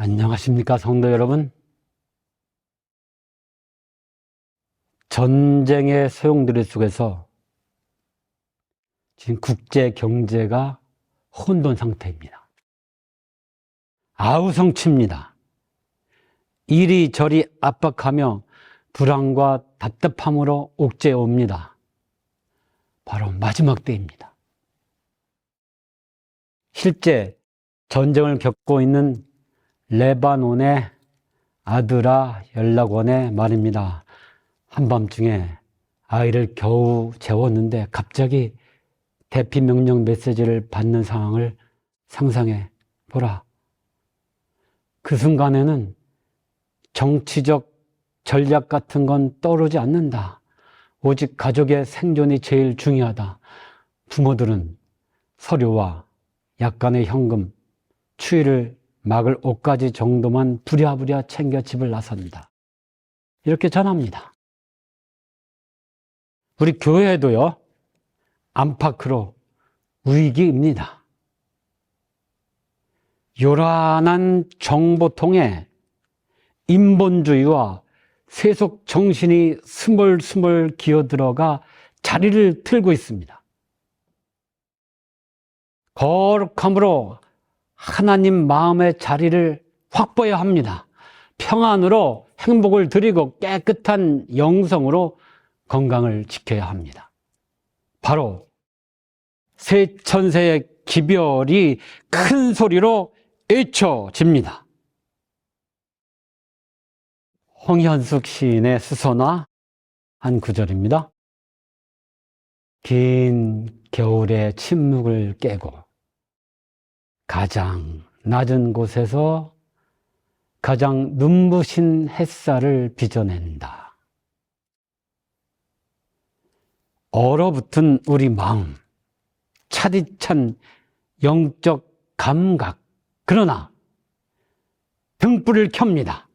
안녕하십니까 성도 여러분. 전쟁의 소용돌이 속에서 지금 국제 경제가 혼돈 상태입니다. 아우성칩니다. 이리저리 압박하며 불안과 답답함으로 옥죄어 옵니다. 바로 마지막 때입니다. 실제 전쟁을 겪고 있는 레바논의 아드라 연락원의 말입니다. 한밤중에 아이를 겨우 재웠는데 갑자기 대피 명령 메시지를 받는 상황을 상상해 보라. 그 순간에는 정치적 전략 같은 건 떠오르지 않는다. 오직 가족의 생존이 제일 중요하다. 부모들은 서류와 약간의 현금, 추위를 막을 옷가지 정도만 부랴부랴 챙겨 집을 나선다. 이렇게 전합니다. 우리 교회도요, 안팎으로 위기입니다. 요란한 정보통에 인본주의와 세속 정신이 스멀스멀 기어들어가 자리를 틀고 있습니다. 거룩함으로 하나님 마음의 자리를 확보해야 합니다. 평안으로 행복을 드리고 깨끗한 영성으로 건강을 지켜야 합니다. 바로 새 천세의 기별이 큰 소리로 외쳐집니다. 홍현숙 시인의 수서나 한 구절입니다. 긴 겨울의 침묵을 깨고 가장 낮은 곳에서 가장 눈부신 햇살을 빚어낸다. 얼어붙은 우리 마음, 차디찬 영적 감각, 그러나 등불을 켭니다.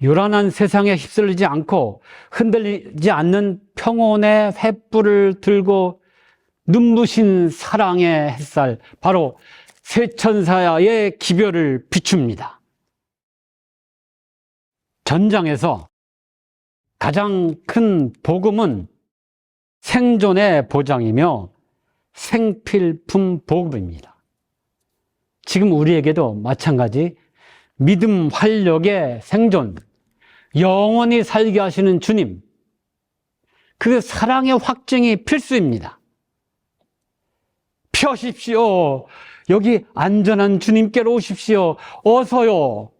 요란한 세상에 휩쓸리지 않고 흔들리지 않는 평온의 횃불을 들고 눈부신 사랑의 햇살, 바로 새천사의 기별을 비춥니다. 전장에서 가장 큰 복음은 생존의 보장이며 생필품 보급입니다. 지금 우리에게도 마찬가지 믿음 활력의 생존, 영원히 살게 하시는 주님, 그 사랑의 확증이 필수입니다. 펴십시오. 여기 안전한 주님께로 오십시오. 어서요.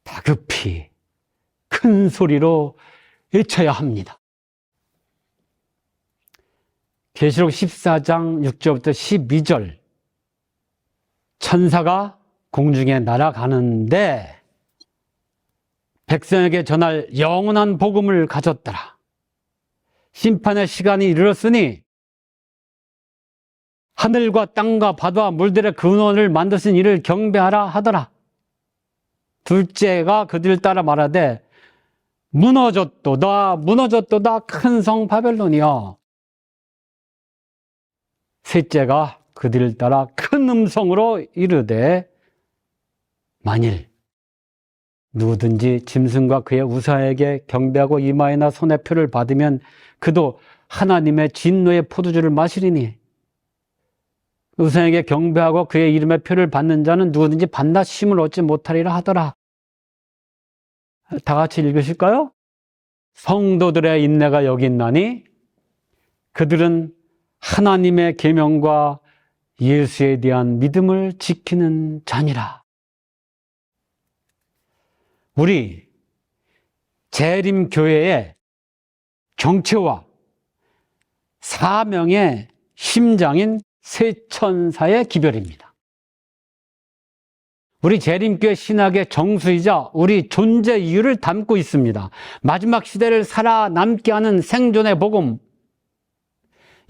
다급히 큰 소리로 외쳐야 합니다. 계시록 14장 6절부터 12절, 천사가 공중에 날아가는데 백성에게 전할 영원한 복음을 가졌더라. 심판의 시간이 이르렀으니 하늘과 땅과 바다와 물들의 근원을 만드신 이를 경배하라 하더라. 둘째가 그들 따라 말하되 무너졌도다 무너졌도다 큰 성 바벨론이여. 셋째가 그들 따라 큰 음성으로 이르되 만일 누구든지 짐승과 그의 우사에게 경배하고 이마에나 손에 표를 받으면 그도 하나님의 진노의 포도주를 마시리니 우상에게 경배하고 그의 이름의 표를 받는 자는 누구든지 반드시 쉼을 얻지 못하리라 하더라. 다 같이 읽으실까요? 성도들의 인내가 여기 있나니 그들은 하나님의 계명과 예수에 대한 믿음을 지키는 자니라. 우리 재림교회의 정체와 사명의 심장인 새천사의 기별입니다. 우리 재림교회 신학의 정수이자 우리 존재 이유를 담고 있습니다. 마지막 시대를 살아남게 하는 생존의 복음,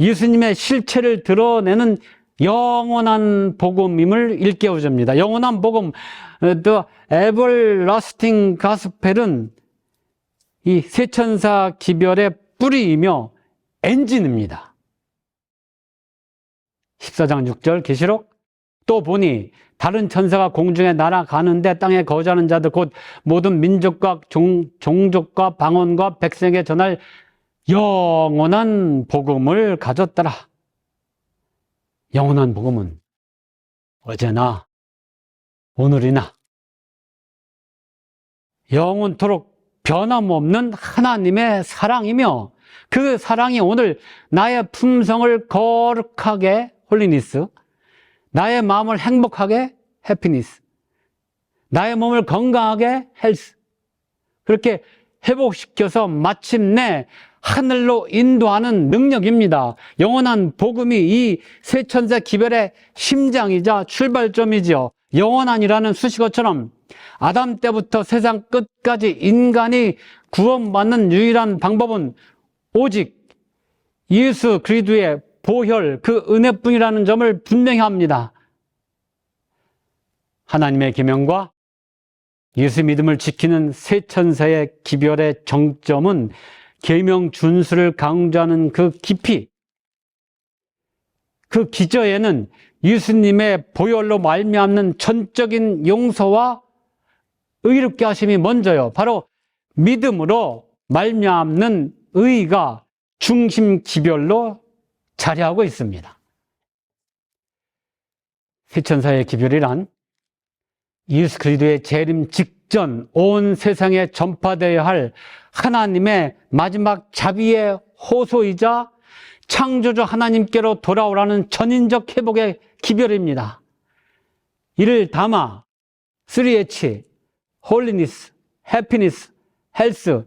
예수님의 실체를 드러내는 영원한 복음임을 일깨워줍니다. 영원한 복음, The Everlasting Gospel은 이 새천사 기별의 뿌리이며 엔진입니다. 14장 6절 계시록 또 보니 다른 천사가 공중에 날아가는데 땅에 거주하는 자들 곧 모든 민족과 종족과 방언과 백성에게 전할 영원한 복음을 가졌더라. 영원한 복음은 어제나 오늘이나 영원토록 변함없는 하나님의 사랑이며, 그 사랑이 오늘 나의 품성을 거룩하게 홀리니스, 나의 마음을 행복하게 해피니스, 나의 몸을 건강하게 헬스, 그렇게 회복시켜서 마침내 하늘로 인도하는 능력입니다. 영원한 복음이 이 세천세 기별의 심장이자 출발점이지요. 영원한이라는 수식어처럼 아담 때부터 세상 끝까지 인간이 구원받는 유일한 방법은 오직 예수 그리스도의 보혈, 그 은혜뿐이라는 점을 분명히 합니다. 하나님의 계명과 예수 믿음을 지키는 세천세의 기별의 정점은 계명 준수를 강조하는 그 깊이, 그 기저에는 예수님의 보혈로 말미암는 전적인 용서와 의롭게 하심이 먼저요. 바로 믿음으로 말미암는 의가 중심 기별로 자리하고 있습니다. 세천사의 기별이란 예수 그리스도의 재림 직전 온 세상에 전파되어야 할 하나님의 마지막 자비의 호소이자 창조주 하나님께로 돌아오라는 전인적 회복의 기별입니다. 이를 담아 3H, 홀리니스, 해피니스, 헬스,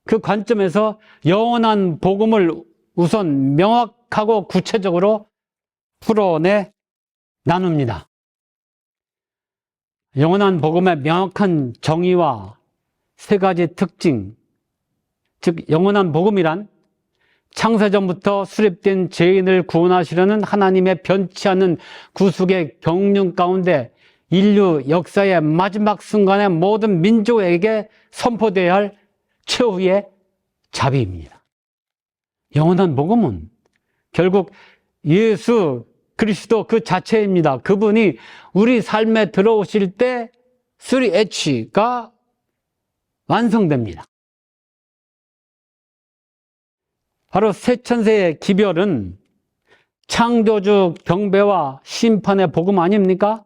그 관점에서 영원한 복음을 우선 명확하고 구체적으로 풀어내 나눕니다. 영원한 복음의 명확한 정의와 세 가지 특징, 즉 영원한 복음이란 창세전부터 수립된 죄인을 구원하시려는 하나님의 변치 않는 구속의 경륜 가운데 인류 역사의 마지막 순간에 모든 민족에게 선포되어야 할 최후의 자비입니다. 영원한 복음은 결국 예수 그리스도 그 자체입니다. 그분이 우리 삶에 들어오실 때 3H가 완성됩니다. 바로 세천세의 기별은 창조주 경배와 심판의 복음 아닙니까?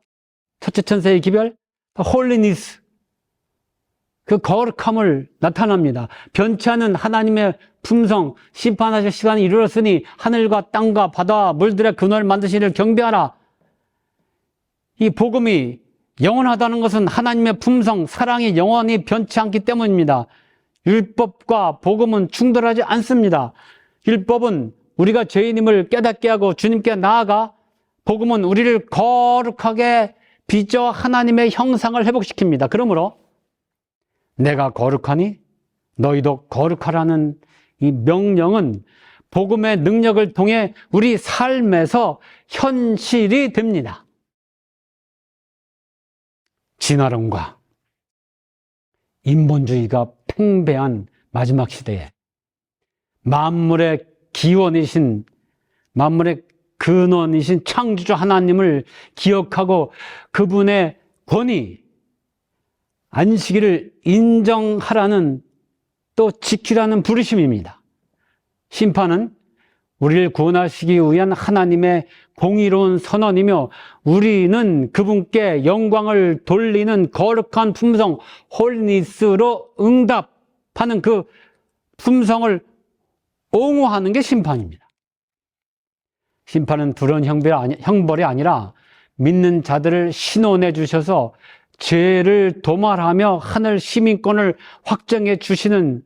첫째 천세의 기별, 홀리니스, 그 거룩함을 나타납니다. 변치 않은 하나님의 품성, 심판하실 시간이 이르렀으니 하늘과 땅과 바다와 물들의 근원을 만드시를 경배하라. 이 복음이 영원하다는 것은 하나님의 품성, 사랑이 영원히 변치 않기 때문입니다. 율법과 복음은 충돌하지 않습니다. 율법은 우리가 죄인임을 깨닫게 하고 주님께 나아가, 복음은 우리를 거룩하게 빚어 하나님의 형상을 회복시킵니다. 그러므로 내가 거룩하니 너희도 거룩하라는 이 명령은 복음의 능력을 통해 우리 삶에서 현실이 됩니다. 진화론과 인본주의가 팽배한 마지막 시대에 만물의 기원이신, 만물의 근원이신 창조주 하나님을 기억하고 그분의 권위, 안식일을 인정하라는, 또 지키라는 부르심입니다. 심판은 우리를 구원하시기 위한 하나님의 공의로운 선언이며, 우리는 그분께 영광을 돌리는 거룩한 품성 홀리니스로 응답하는 그 품성을 옹호하는 게 심판입니다. 심판은 두려운 형벌이 아니라 믿는 자들을 신원해 주셔서 죄를 도말하며 하늘 시민권을 확정해 주시는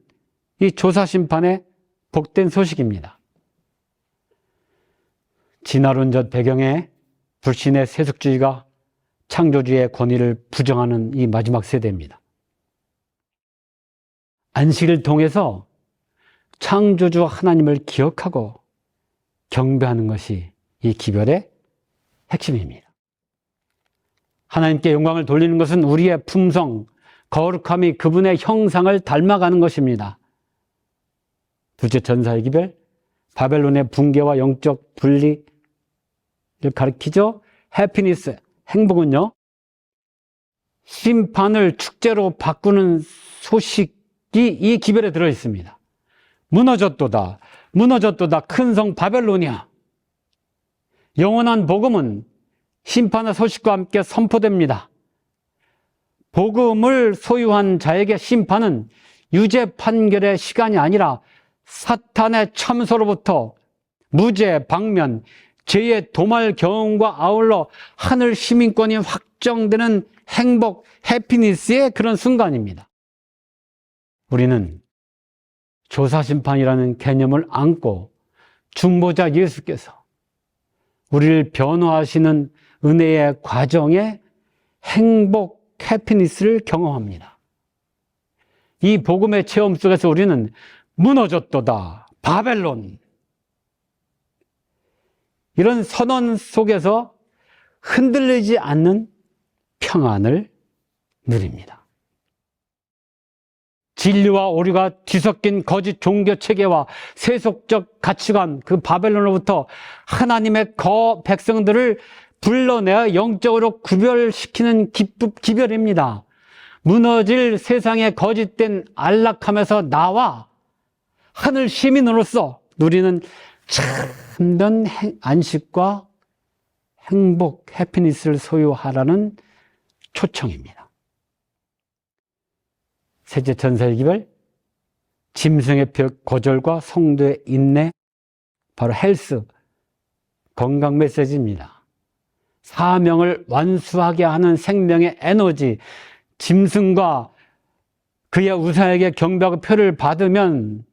이 조사심판의 복된 소식입니다. 진화론적 배경에 불신의 세속주의가 창조주의 권위를 부정하는 이 마지막 세대입니다. 안식을 통해서 창조주 하나님을 기억하고 경배하는 것이 이 기별의 핵심입니다. 하나님께 영광을 돌리는 것은 우리의 품성, 거룩함이 그분의 형상을 닮아가는 것입니다. 둘째 천사의 기별, 바벨론의 붕괴와 영적 분리를 가리키죠. 해피니스, 행복은요, 심판을 축제로 바꾸는 소식이 이 기별에 들어 있습니다. 무너졌도다, 무너졌도다, 큰 성 바벨론이야. 영원한 복음은 심판의 소식과 함께 선포됩니다. 복음을 소유한 자에게 심판은 유죄 판결의 시간이 아니라 사탄의 참소로부터 무죄 방면, 죄의 도말 경험과 아울러 하늘 시민권이 확정되는 행복, 해피니스의 그런 순간입니다. 우리는 조사심판이라는 개념을 안고 중보자 예수께서 우리를 변호하시는 은혜의 과정에 행복, 해피니스를 경험합니다. 이 복음의 체험 속에서 우리는 무너졌도다, 바벨론, 이런 선언 속에서 흔들리지 않는 평안을 누립니다. 진리와 오류가 뒤섞인 거짓 종교 체계와 세속적 가치관, 그 바벨론으로부터 하나님의 백성들을 불러내어 영적으로 구별시키는 기별입니다. 무너질 세상의 거짓된 안락함에서 나와 하늘 시민으로서 누리는 참된 안식과 행복, 해피니스를 소유하라는 초청입니다. 셋째 천사의 기별, 짐승의 벽 고절과 성도의 인내, 바로 헬스, 건강 메시지입니다. 사명을 완수하게 하는 생명의 에너지, 짐승과 그의 우상에게 경배하고 표를 받으면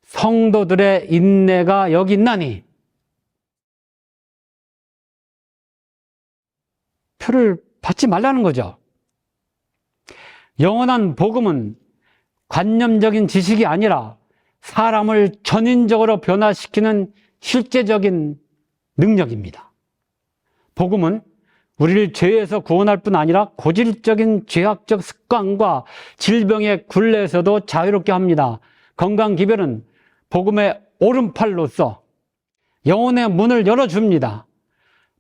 성도들의 인내가 여기 있나니 표를 받지 말라는 거죠. 영원한 복음은 관념적인 지식이 아니라 사람을 전인적으로 변화시키는 실제적인 능력입니다. 복음은 우리를 죄에서 구원할 뿐 아니라 고질적인 죄악적 습관과 질병의 굴레에서도 자유롭게 합니다. 건강기별은 복음의 오른팔로서 영혼의 문을 열어줍니다.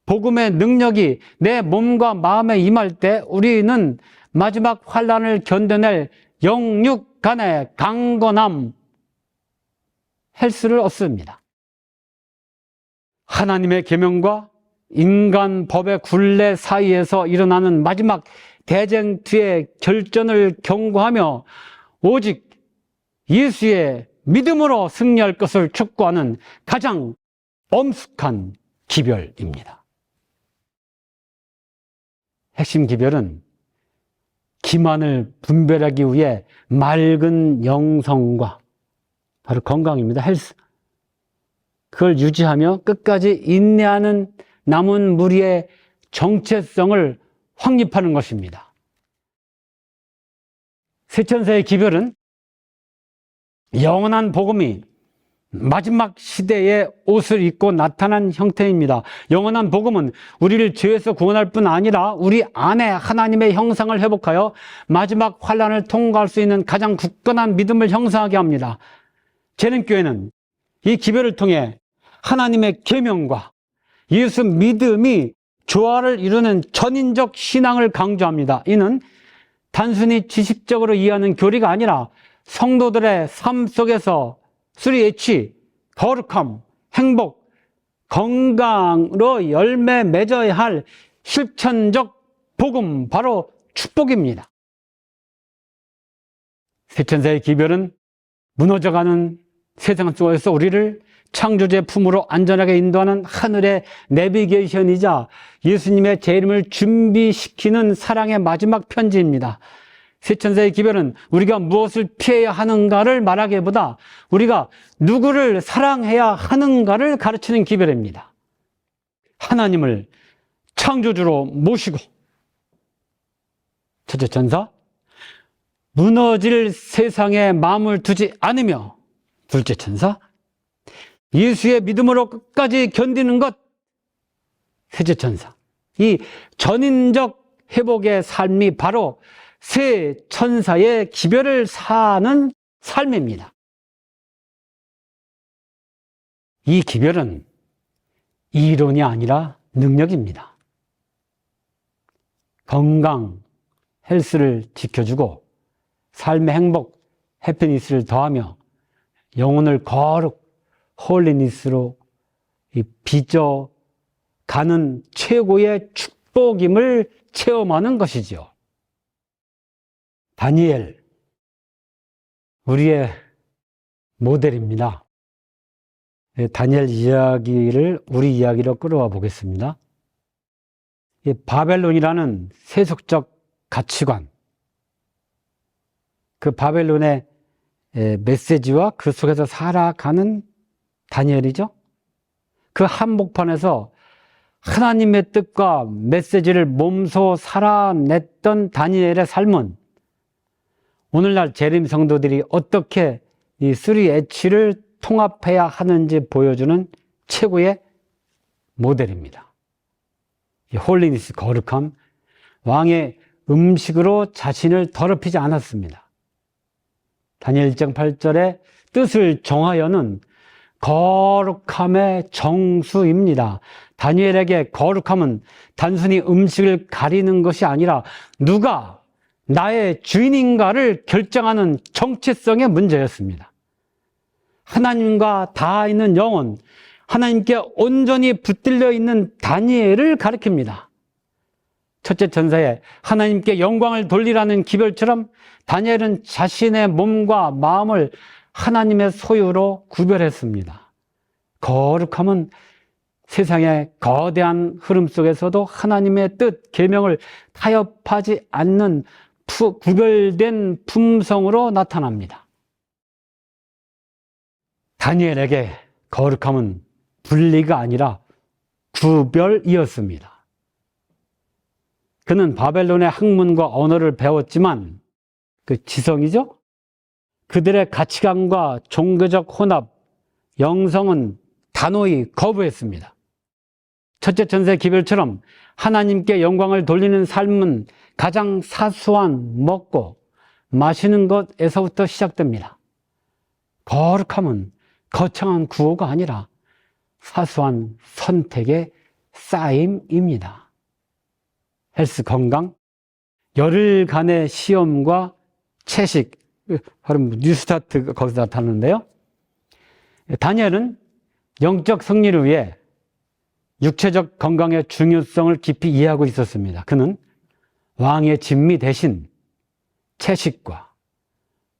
복음의 능력이 내 몸과 마음에 임할 때 우리는 마지막 환난을 견뎌낼 영육 간의 강건함, 헬스를 얻습니다. 하나님의 계명과 인간 법의 굴레 사이에서 일어나는 마지막 대쟁투의 결전을 경고하며 오직 예수의 믿음으로 승리할 것을 촉구하는 가장 엄숙한 기별입니다. 핵심 기별은 기만을 분별하기 위해 맑은 영성과 바로 건강입니다. 헬스. 그걸 유지하며 끝까지 인내하는 남은 무리의 정체성을 확립하는 것입니다. 세천사의 기별은 영원한 복음이 마지막 시대의 옷을 입고 나타난 형태입니다. 영원한 복음은 우리를 죄에서 구원할 뿐 아니라 우리 안에 하나님의 형상을 회복하여 마지막 환난을 통과할 수 있는 가장 굳건한 믿음을 형성하게 합니다. 재림교회는 이 기별을 통해 하나님의 계명과 예수 믿음이 조화를 이루는 전인적 신앙을 강조합니다. 이는 단순히 지식적으로 이해하는 교리가 아니라 성도들의 삶 속에서 3H, 거룩함, 행복, 건강으로 열매 맺어야 할 실천적 복음, 바로 축복입니다. 세천사의 기별은 무너져가는 세상 속에서 우리를 창조주의 품으로 안전하게 인도하는 하늘의 내비게이션이자 예수님의 재림을 준비시키는 사랑의 마지막 편지입니다. 세천사의 기별은 우리가 무엇을 피해야 하는가를 말하기보다 우리가 누구를 사랑해야 하는가를 가르치는 기별입니다. 하나님을 창조주로 모시고, 첫째 천사, 무너질 세상에 마음을 두지 않으며, 둘째 천사, 예수의 믿음으로 끝까지 견디는 것, 셋째 천사. 이 전인적 회복의 삶이 바로 세 천사의 기별을 사는 삶입니다. 이 기별은 이론이 아니라 능력입니다. 건강, 헬스를 지켜주고 삶의 행복, 해피니스를 더하며 영혼을 거룩, 홀리니스로 빚어가는 최고의 축복임을 체험하는 것이지요. 다니엘, 우리의 모델입니다. 다니엘 이야기를 우리 이야기로 끌어와 보겠습니다. 바벨론이라는 세속적 가치관, 그 바벨론의 메시지와 그 속에서 살아가는 다니엘이죠. 그 한복판에서 하나님의 뜻과 메시지를 몸소 살아냈던 다니엘의 삶은 오늘날 재림 성도들이 어떻게 이 3H를 통합해야 하는지 보여주는 최고의 모델입니다. 홀리니스, 거룩함, 왕의 음식으로 자신을 더럽히지 않았습니다. 다니엘 1장 8절에 뜻을 정하여는 거룩함의 정수입니다. 다니엘에게 거룩함은 단순히 음식을 가리는 것이 아니라 누가 나의 주인인가를 결정하는 정체성의 문제였습니다. 하나님과 닿아 있는 영혼, 하나님께 온전히 붙들려 있는 다니엘을 가리킵니다. 첫째 천사에 하나님께 영광을 돌리라는 기별처럼 다니엘은 자신의 몸과 마음을 하나님의 소유로 구별했습니다. 거룩함은 세상의 거대한 흐름 속에서도 하나님의 뜻, 계명을 타협하지 않는 구별된 품성으로 나타납니다. 다니엘에게 거룩함은 분리가 아니라 구별이었습니다. 그는 바벨론의 학문과 언어를 배웠지만 그 지성이죠? 그들의 가치관과 종교적 혼합, 영성은 단호히 거부했습니다. 첫째 천사의 기별처럼 하나님께 영광을 돌리는 삶은 가장 사소한 먹고 마시는 것에서부터 시작됩니다. 거룩함은 거창한 구호가 아니라 사소한 선택의 쌓임입니다. 헬스, 건강, 열흘간의 시험과 채식, 바로 뉴스타트 거기서 나타나는데요. 다니엘은 영적 승리를 위해 육체적 건강의 중요성을 깊이 이해하고 있었습니다. 그는 왕의 진미 대신 채식과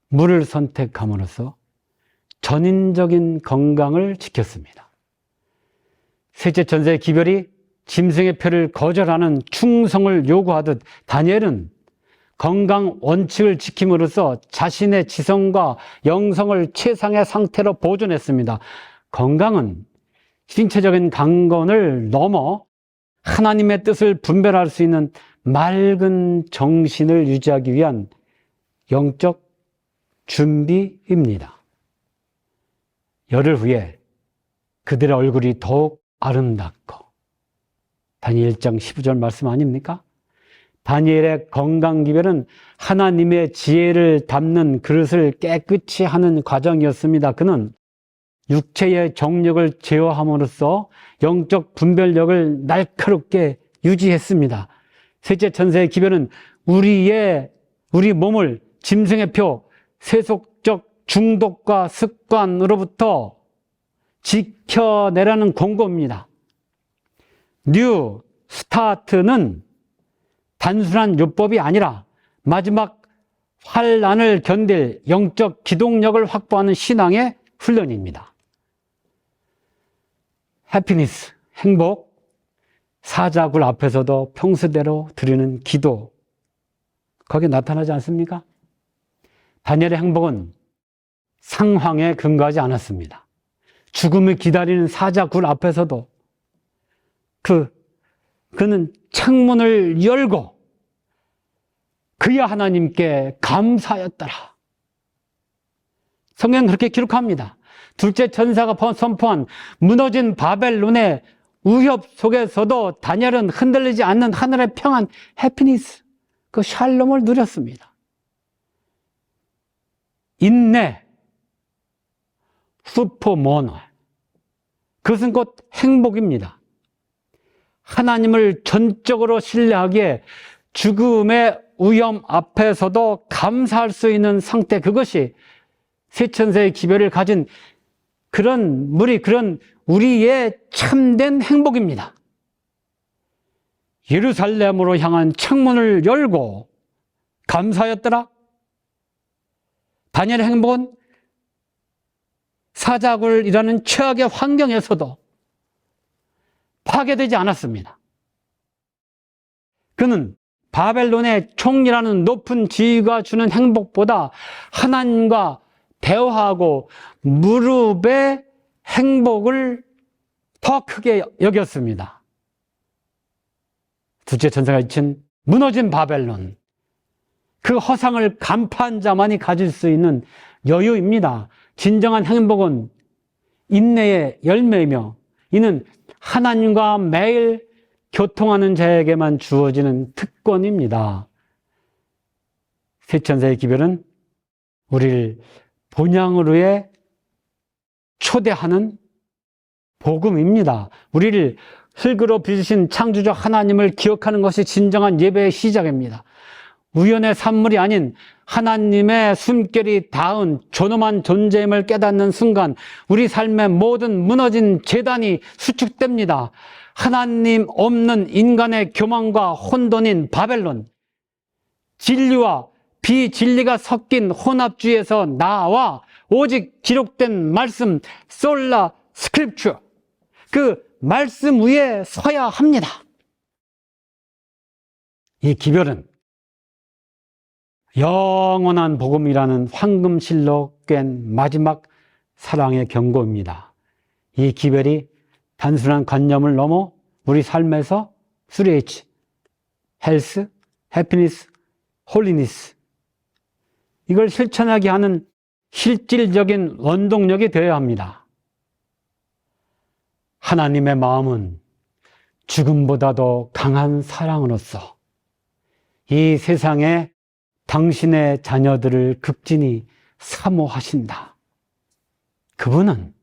물을 선택함으로써 전인적인 건강을 지켰습니다. 셋째 천사의 기별이 짐승의 표를 거절하는 충성을 요구하듯 다니엘은 건강 원칙을 지킴으로써 자신의 지성과 영성을 최상의 상태로 보존했습니다. 건강은 신체적인 강건을 넘어 하나님의 뜻을 분별할 수 있는 맑은 정신을 유지하기 위한 영적 준비입니다. 열흘 후에 그들의 얼굴이 더욱 아름답고, 다니엘 1장 15절 말씀 아닙니까? 다니엘의 건강 기별은 하나님의 지혜를 담는 그릇을 깨끗이 하는 과정이었습니다. 그는 육체의 정력을 제어함으로써 영적 분별력을 날카롭게 유지했습니다. 셋째 천사의 기별은 우리 몸을 짐승의 표, 세속적 중독과 습관으로부터 지켜내라는 권고입니다. 뉴 스타트는 단순한 요법이 아니라 마지막 환난을 견딜 영적 기동력을 확보하는 신앙의 훈련입니다. 해피니스, 행복, 사자굴 앞에서도 평소대로 드리는 기도, 거기에 나타나지 않습니까? 다니엘의 행복은 상황에 근거하지 않았습니다. 죽음을 기다리는 사자굴 앞에서도 그는 창문을 열고 그야 하나님께 감사하였더라. 성경은 그렇게 기록합니다. 둘째 천사가 선포한 무너진 바벨론의 위협 속에서도 다니엘은 흔들리지 않는 하늘의 평안, 해피니스, 그 샬롬을 누렸습니다. 인내, 슈퍼모너, 그것은 곧 행복입니다. 하나님을 전적으로 신뢰하기에 죽음의 위험 앞에서도 감사할 수 있는 상태, 그것이 세천세의 기별을 가진 그런 우리의 참된 행복입니다. 예루살렘으로 향한 창문을 열고 감사하였더라. 다니엘의 행복은 사자굴이라는 최악의 환경에서도 파괴되지 않았습니다. 그는 바벨론의 총리라는 높은 지위가 주는 행복보다 하나님과 대화하고 무릎의 행복을 더 크게 여겼습니다. 둘째 천사가 잊힌 무너진 바벨론, 그 허상을 간파한 자만이 가질 수 있는 여유입니다. 진정한 행복은 인내의 열매이며 이는 하나님과 매일 교통하는 자에게만 주어지는 특권입니다. 세천세의 기별은 우리를 본향으로의 초대하는 복음입니다. 우리를 흙으로 빚으신 창조주 하나님을 기억하는 것이 진정한 예배의 시작입니다. 우연의 산물이 아닌 하나님의 숨결이 닿은 존엄한 존재임을 깨닫는 순간 우리 삶의 모든 무너진 재단이 수축됩니다. 하나님 없는 인간의 교만과 혼돈인 바벨론, 진리와 비진리가 섞인 혼합주의에서 나와 오직 기록된 말씀, 솔라 스크립처, 그 말씀 위에 서야 합니다. 이 기별은 영원한 복음이라는 황금실로 꿰인 마지막 사랑의 경고입니다. 이 기별이 단순한 관념을 넘어 우리 삶에서 3H, 헬스, 해피니스, 홀리니스, 이걸 실천하게 하는 실질적인 원동력이 되어야 합니다. 하나님의 마음은 죽음보다도 강한 사랑으로서 이 세상에 당신의 자녀들을 극진히 사모하신다. 그분은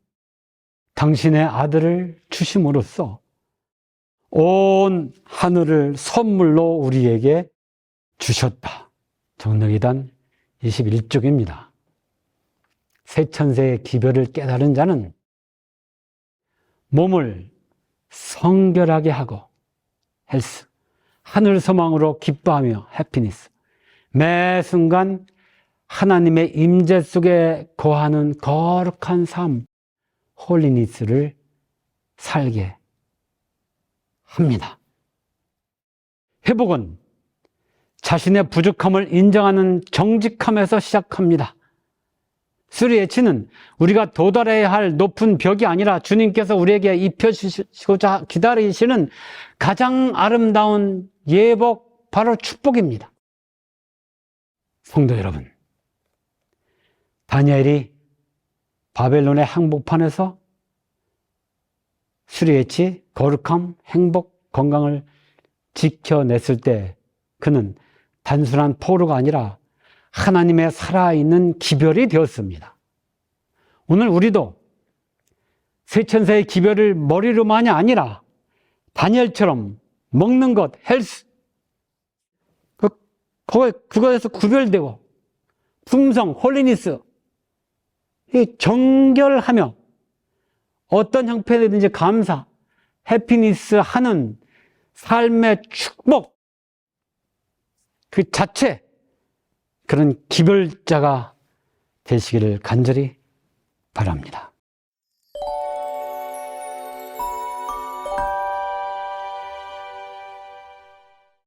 당신의 아들을 주심으로써 온 하늘을 선물로 우리에게 주셨다. 정력이단 21쪽입니다. 세천세의 기별을 깨달은 자는 몸을 성결하게 하고 헬스, 하늘 소망으로 기뻐하며 해피니스, 매 순간 하나님의 임재 속에 거하는 거룩한 삶, 홀리니스를 살게 합니다. 회복은 자신의 부족함을 인정하는 정직함에서 시작합니다. 3H는 우리가 도달해야 할 높은 벽이 아니라 주님께서 우리에게 입혀주시고자 기다리시는 가장 아름다운 예복, 바로 축복입니다. 성도 여러분, 다니엘이 바벨론의 항복판에서 3H, 거룩함, 행복, 건강을 지켜냈을 때 그는 단순한 포로가 아니라 하나님의 살아있는 기별이 되었습니다. 오늘 우리도 세천세의 기별을 머리로만이 아니라 다니엘처럼 먹는 것, 헬스, 그거에서 구별되고 풍성, 홀리니스, 정결하며 어떤 형편이든지 감사, 해피니스 하는 삶의 축복, 그 자체, 그런 기별자가 되시기를 간절히 바랍니다.